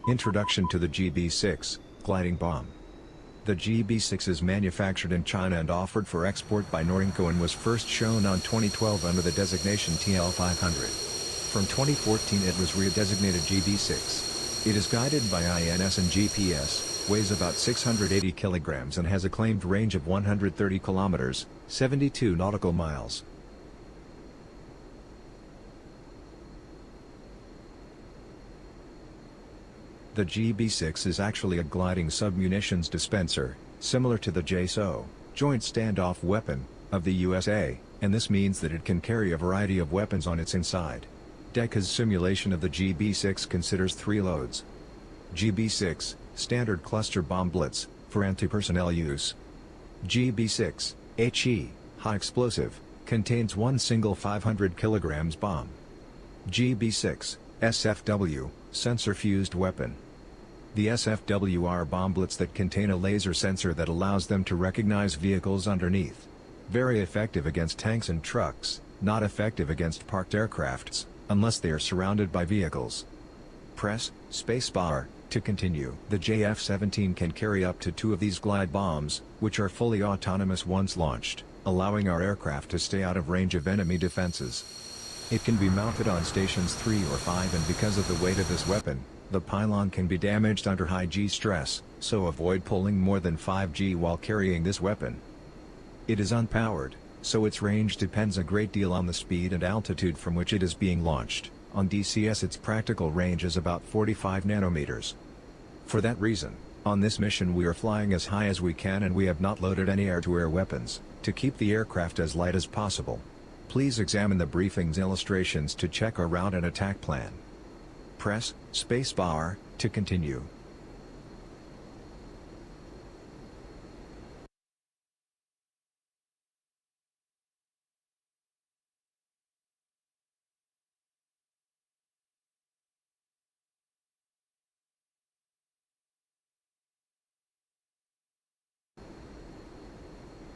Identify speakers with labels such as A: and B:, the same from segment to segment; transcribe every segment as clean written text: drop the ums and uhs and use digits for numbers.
A: Introduction to the GB-6 gliding bomb. The GB-6 is manufactured in China and offered for export by Norinco and was first shown on 2012 under the designation TL500. From 2014 it was redesignated GB-6. It is guided by INS and GPS, weighs about 680 kilograms and has a claimed range of 130 kilometers, 72 nautical miles. The GB-6 is actually a gliding submunitions dispenser, similar to the JSO, Joint Standoff Weapon, of the USA, and this means that it can carry a variety of weapons on its inside. DECA's simulation of the GB-6 considers 3 loads. GB-6, Standard Cluster Bomb Blitz, for anti-personnel use. GB-6, HE, High Explosive, contains one single 500 kg bomb. GB-6, SFW, Sensor-Fused Weapon. The SFW are bomblets that contain a laser sensor that allows them to recognize vehicles underneath. Very effective against tanks and trucks, not effective against parked aircrafts, unless they are surrounded by vehicles. Press spacebar to continue. The JF-17 can carry up to 2 of these glide bombs, which are fully autonomous once launched, allowing our aircraft to stay out of range of enemy defenses. It can be mounted on stations 3 or 5, and because of the weight of this weapon, the pylon can be damaged under high G stress, so avoid pulling more than 5 G while carrying this weapon. It is unpowered, so its range depends a great deal on the speed and altitude from which it is being launched. On DCS its practical range is about 45 nanometers. For that reason, on this mission we are flying as high as we can and we have not loaded any air-to-air weapons, to keep the aircraft as light as possible. Please examine the briefing's illustrations to check our route and attack plan. Press spacebar to continue.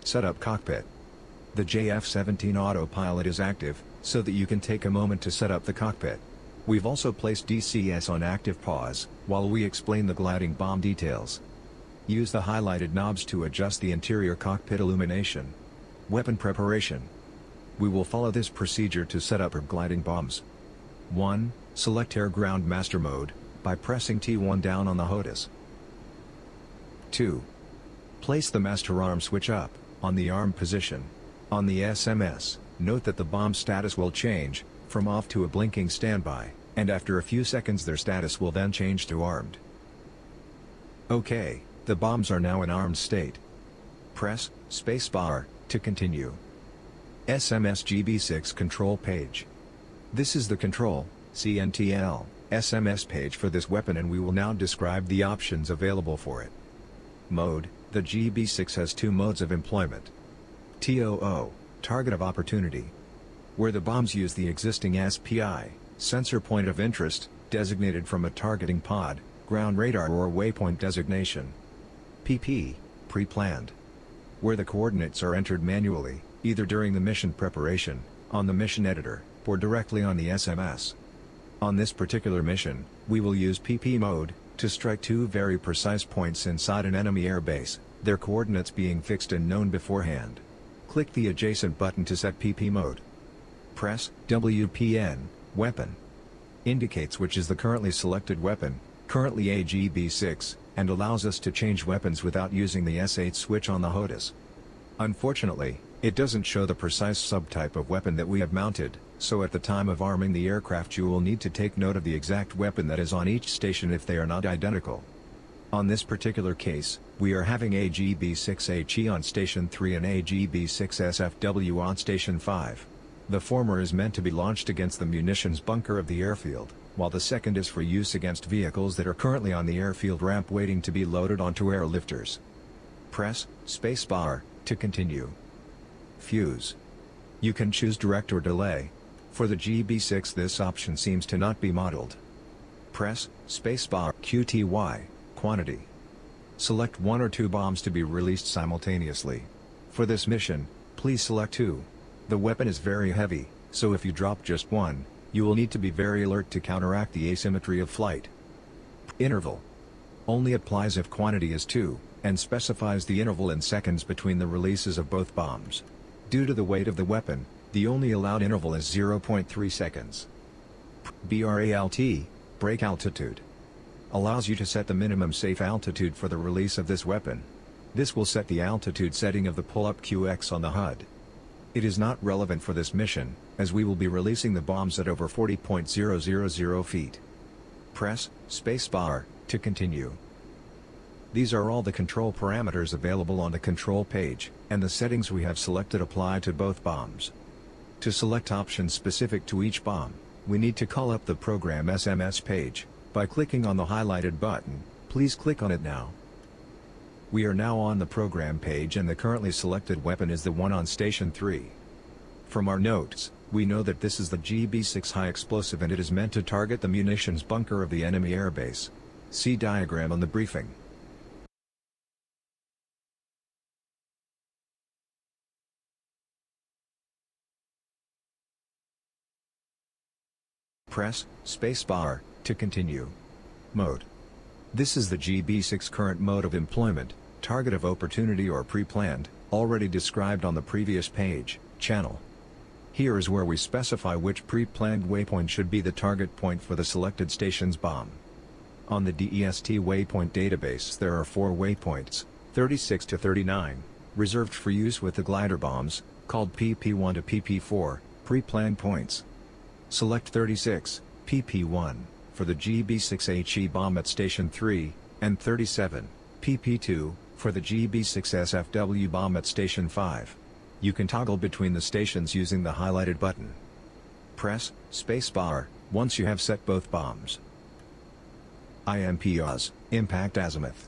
A: Set up cockpit. The JF-17 autopilot is active, so that you can take a moment to set up the cockpit. We've also placed DCS on active pause, while we explain the gliding bomb details. Use the highlighted knobs to adjust the interior cockpit illumination. Weapon preparation. We will follow this procedure to set up our gliding bombs. 1. Select Air-Ground Master Mode, by pressing T1 down on the HOTAS. 2. Place the master arm switch up, on the arm position. On the SMS, note that the bomb status will change, from off to a blinking standby, and after a few seconds their status will then change to armed. OK, the bombs are now in armed state. Press spacebar to continue. SMS GB-6 control page. This is the control, CNTL, SMS page for this weapon, and we will now describe the options available for it. Mode. The GB-6 has 2 modes of employment. TOO, Target of Opportunity, where the bombs use the existing SPI, Sensor Point of Interest, designated from a targeting pod, ground radar or waypoint designation. PP, Pre-planned, where the coordinates are entered manually, either during the mission preparation, on the mission editor, or directly on the SMS. On this particular mission, we will use PP mode, to strike 2 very precise points inside an enemy airbase, their coordinates being fixed and known beforehand. Click the adjacent button to set PP mode. Press WPN, Weapon. Indicates which is the currently selected weapon, currently a GB-6, and allows us to change weapons without using the S8 switch on the HOTAS. Unfortunately, it doesn't show the precise subtype of weapon that we have mounted, so at the time of arming the aircraft you will need to take note of the exact weapon that is on each station if they are not identical. On this particular case, we are having a GB-6HE on Station 3 and a GB-6SFW on Station 5. The former is meant to be launched against the munitions bunker of the airfield, while the second is for use against vehicles that are currently on the airfield ramp waiting to be loaded onto airlifters. Press spacebar to continue. Fuse. You can choose direct or delay. For the GB-6 this option seems to not be modeled. Press spacebar QTY, quantity. Select 1 or 2 bombs to be released simultaneously. For this mission, please select 2. The weapon is very heavy, so if you drop just one, you will need to be very alert to counteract the asymmetry of flight. Interval. Only applies if quantity is 2, and specifies the interval in seconds between the releases of both bombs. Due to the weight of the weapon, the only allowed interval is 0.3 seconds. BRALT, break altitude. Allows you to set the minimum safe altitude for the release of this weapon. This will set the altitude setting of the pull-up QX on the HUD. It is not relevant for this mission, as we will be releasing the bombs at over 40.000 feet. Press spacebar to continue. These are all the control parameters available on the control page, and the settings we have selected apply to both bombs. To select options specific to each bomb, we need to call up the program SMS page, by clicking on the highlighted button. Please click on it now. We are now on the program page and the currently selected weapon is the one on Station 3. From our notes, we know that this is the GB6 high explosive and it is meant to target the munitions bunker of the enemy airbase. See diagram on the briefing. Press spacebar to continue. Mode. This is the GB6 current mode of employment, target of opportunity or pre-planned, already described on the previous page, channel. Here is where we specify which pre-planned waypoint should be the target point for the selected station's bomb. On the DEST waypoint database there are 4 waypoints, 36 to 39, reserved for use with the glider bombs, called PP1 to PP4, pre-planned points. Select 36, PP1, for the GB6HE bomb at Station 3, and 37, PP2, for the GB6SFW bomb at Station 5. You can toggle between the stations using the highlighted button. Press spacebar once you have set both bombs. IMPAZ, impact azimuth,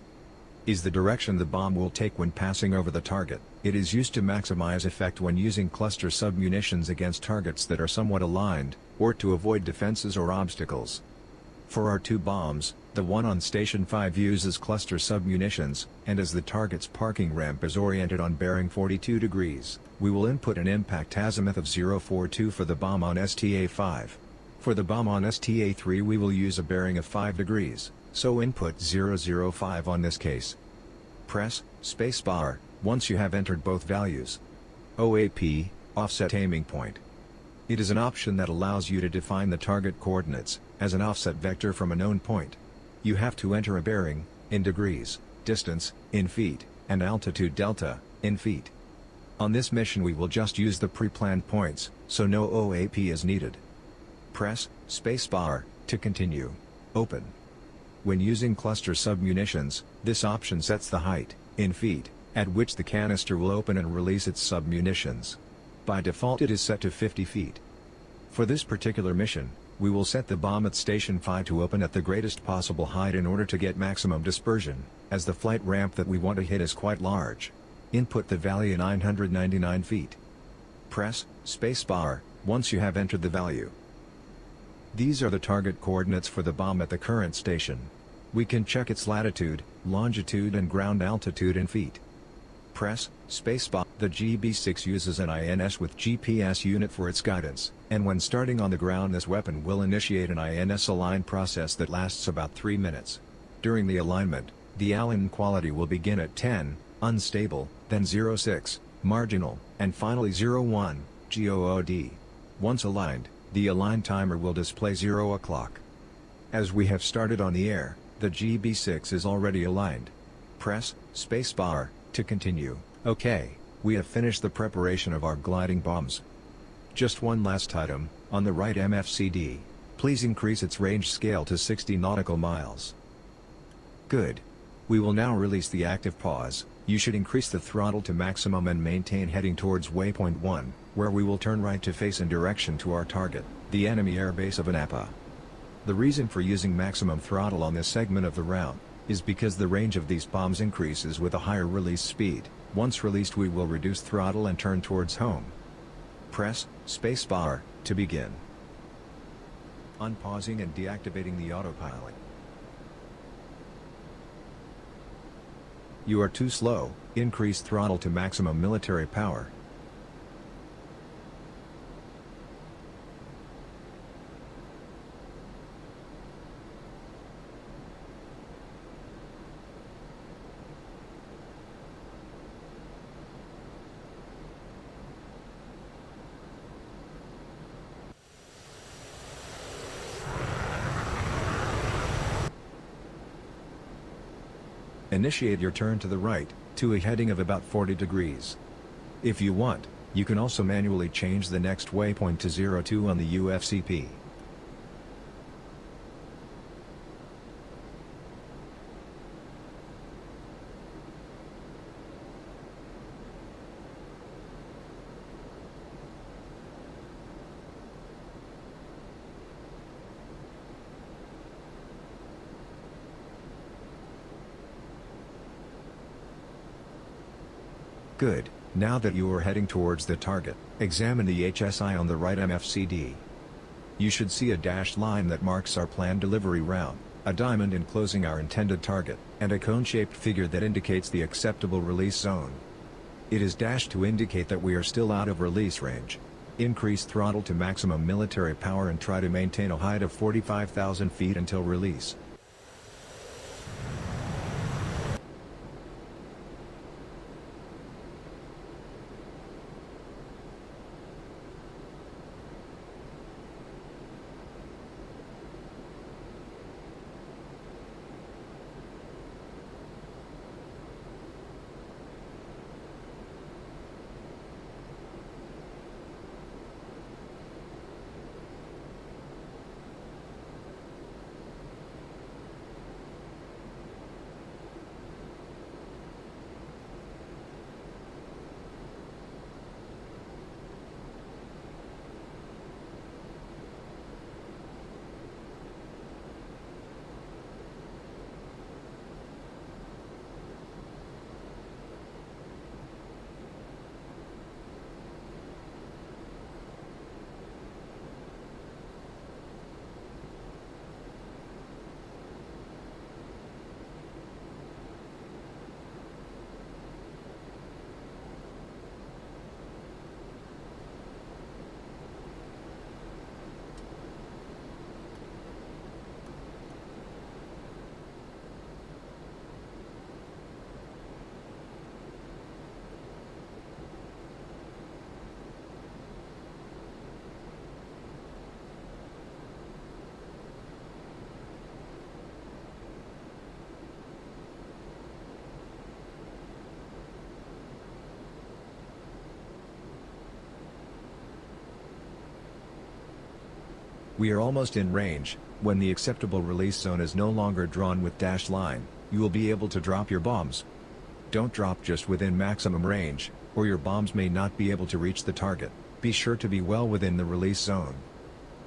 A: is the direction the bomb will take when passing over the target. It is used to maximize effect when using cluster submunitions against targets that are somewhat aligned, or to avoid defenses or obstacles. For our 2 bombs, the one on Station 5 uses cluster submunitions, and as the target's parking ramp is oriented on bearing 42 degrees, we will input an impact azimuth of 042 for the bomb on STA-5. For the bomb on STA-3 we will use a bearing of 5 degrees, so input 005 on this case. Press spacebar once you have entered both values. OAP, offset aiming point. It is an option that allows you to define the target coordinates, as an offset vector from a known point. You have to enter a bearing, in degrees, distance, in feet, and altitude delta, in feet. On this mission we will just use the pre-planned points, so no OAP is needed. Press spacebar to continue. Open. When using cluster submunitions, this option sets the height, in feet, at which the canister will open and release its submunitions. By default it is set to 50 feet. For this particular mission, we will set the bomb at Station 5 to open at the greatest possible height in order to get maximum dispersion, as the flight ramp that we want to hit is quite large. Input the value 999 feet. Press spacebar once you have entered the value. These are the target coordinates for the bomb at the current station. We can check its latitude, longitude and ground altitude in feet. Press spacebar. The GB6 uses an INS with GPS unit for its guidance, and when starting on the ground this weapon will initiate an INS align process that lasts about 3 minutes. During the alignment, the align quality will begin at 10, unstable, then 06, marginal, and finally 01, GOOD. Once aligned, the align timer will display 0 o'clock. As we have started on the air, the GB6 is already aligned. Press spacebar to continue. OK, we have finished the preparation of our gliding bombs. Just one last item, on the right MFCD, please increase its range scale to 60 nautical miles. Good. We will now release the active pause. You should increase the throttle to maximum and maintain heading towards waypoint 1, where we will turn right to face in direction to our target, the enemy airbase of Anapa. The reason for using maximum throttle on this segment of the route is because the range of these bombs increases with a higher release speed. Once released we will reduce throttle and turn towards home. Press spacebar to begin. Unpausing and deactivating the autopilot. You are too slow, increase throttle to maximum military power. Initiate your turn to the right, to a heading of about 40 degrees. If you want, you can also manually change the next waypoint to 02 on the UFCP. Good. Now that you are heading towards the target, examine the HSI on the right MFCD. You should see a dashed line that marks our planned delivery route, a diamond enclosing our intended target, and a cone-shaped figure that indicates the acceptable release zone. It is dashed to indicate that we are still out of release range. Increase throttle to maximum military power and try to maintain a height of 45,000 feet until release. We are almost in range. When the acceptable release zone is no longer drawn with dashed line, you will be able to drop your bombs. Don't drop just within maximum range, or your bombs may not be able to reach the target. Be sure to be well within the release zone.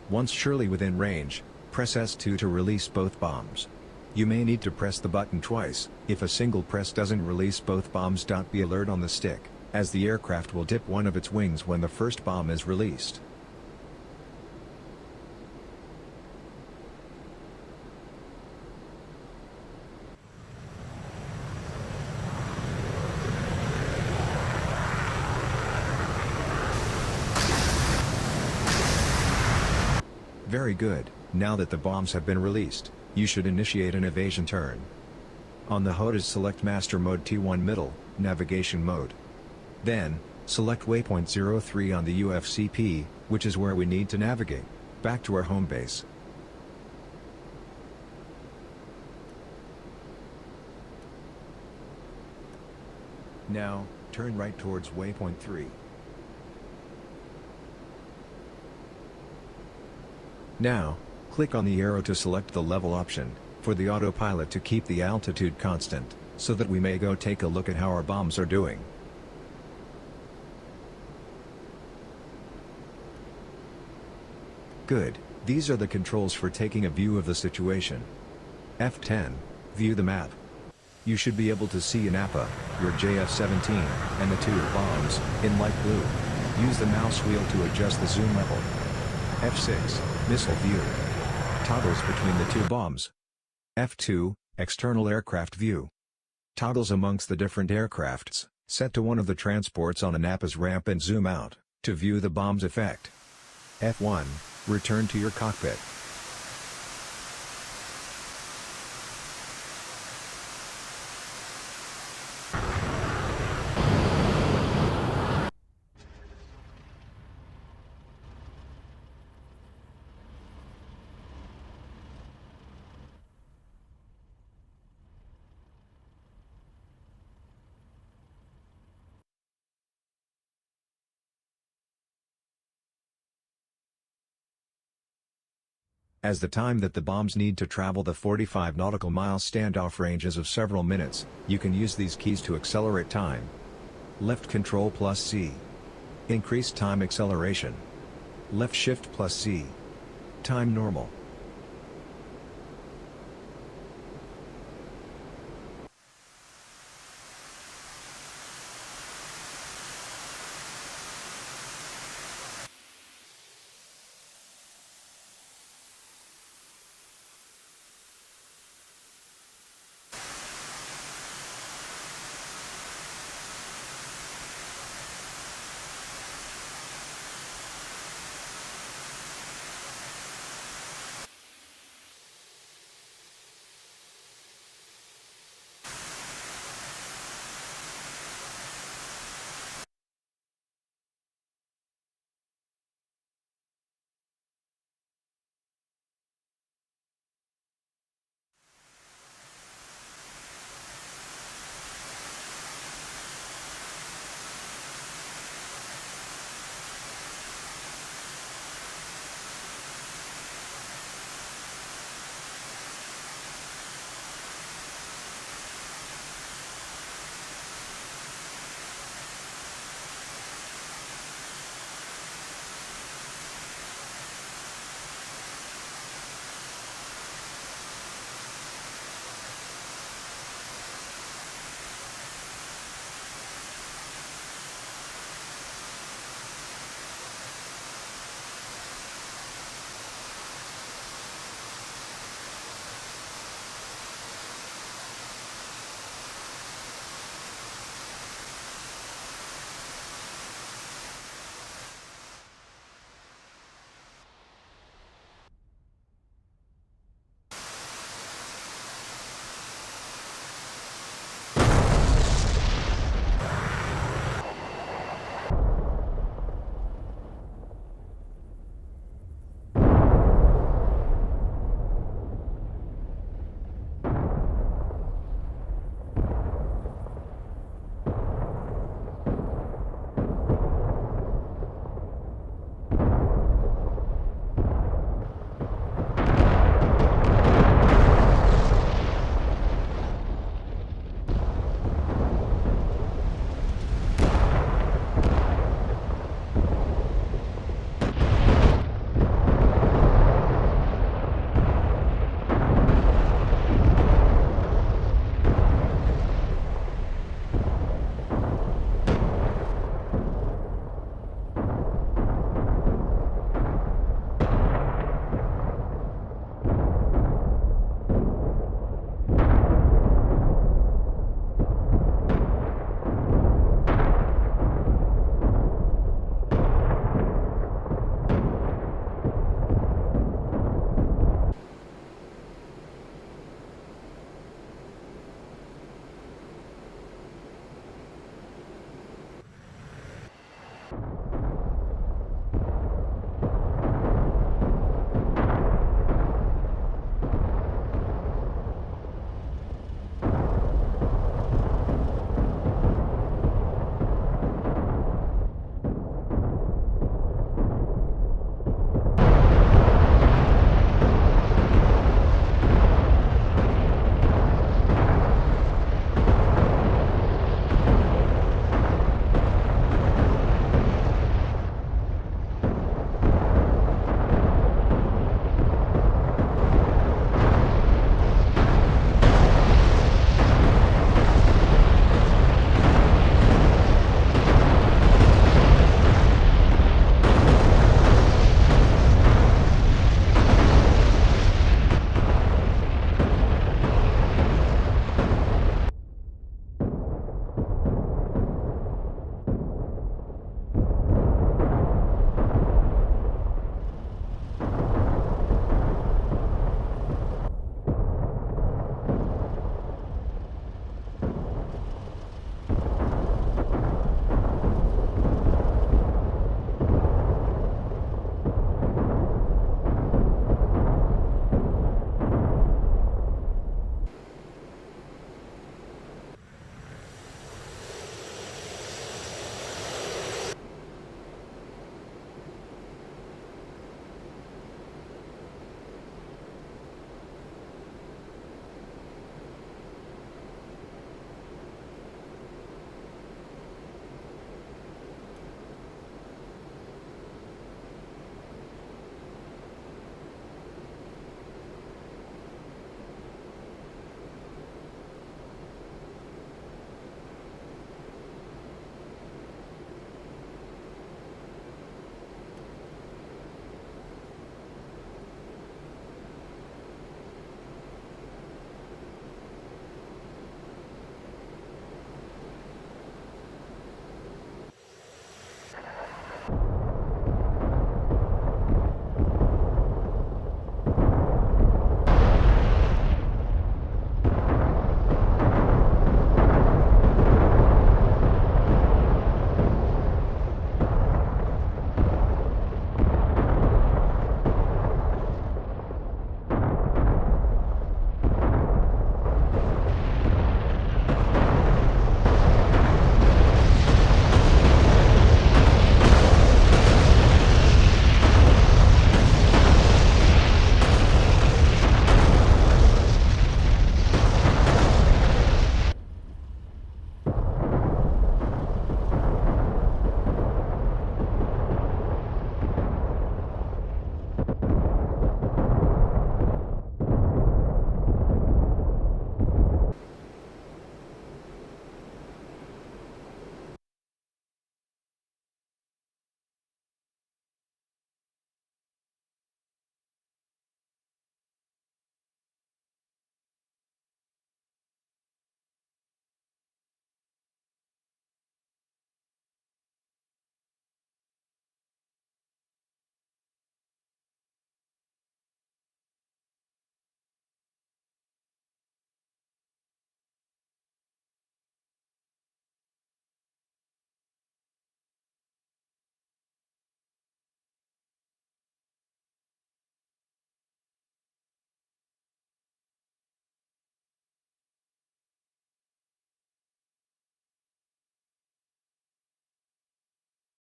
A: Once surely within range, press S2 to release both bombs. You may need to press the button twice. If a single press doesn't release both bombs. Be alert on the stick, as the aircraft will dip one of its wings when the first bomb is released. Very good. Now that the bombs have been released, you should initiate an evasion turn. On the HUD, select Master Mode T1 Middle, Navigation Mode. Then, select Waypoint 03 on the UFCP, which is where we need to navigate back to our home base. Now, turn right towards Waypoint 3. Now, click on the arrow to select the level option, for the autopilot to keep the altitude constant, so that we may go take a look at how our bombs are doing. Good, these are the controls for taking a view of the situation. F10, view the map. You should be able to see an APA, your JF-17, and the two bombs, in light blue. Use the mouse wheel to adjust the zoom level. F6, missile view. Toggles between the two bombs. F2, external aircraft view. Toggles amongst the different aircrafts, set to one of the transports on an APA's ramp and zoom out, to view the bomb's effect. F1, return to your cockpit. As the time that the bombs need to travel the 45 nautical miles standoff range is of several minutes, you can use these keys to accelerate time. Left Control plus C. Increase time acceleration. Left Shift plus C. Time normal.